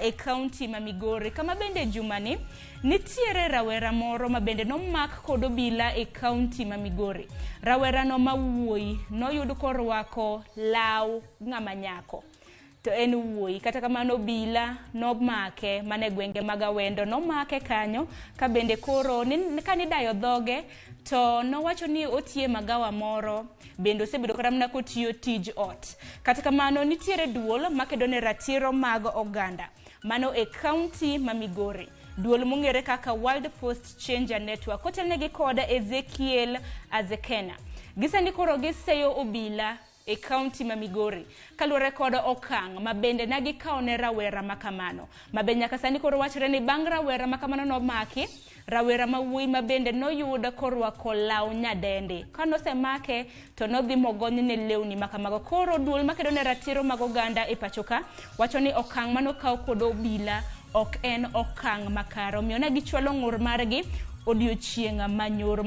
E kaunti ma Migori kama bende jumani nitiere rawera moro ma bende nomak kod obila e kaunti ma Migori. Rawera no mawuoyi noyud korwako law ng'ama nyako. To en wuoyi, kata kamano obila nomake mane gwenge mag Awendo, nomake kanyo ka bende koro kanidayo dhoge to nowacho ni otie magawa moro, bende osebedo kata mana kotiyo tij ot. Kata kamano nitiere duol makedo ne ratiro mag oganda mano e kaunti ma Migori. Duol mong'ere kaka World Post Changer Network kotelnegi koda Ezekiel Azekena. Gisani koro giseyo obila e kaunti ma Migori kaluwore kod okang' ma bende nagikawo ne rawera makamano. Mabe nyaka sani koro wachre ni bang' rawera makamano nomaki, rawera mawuoyi ma bende noyuda korwako law nyadende. Kanosemake to nodhi mogony ne lewni makamago. Koro duol makedo ne ratiro mag oganda e pachoka wacho ni okang' manokaw kod obila ok en okang' makare. Omiyo ne gichwalo ng'ur margi odiochieng' manyoro.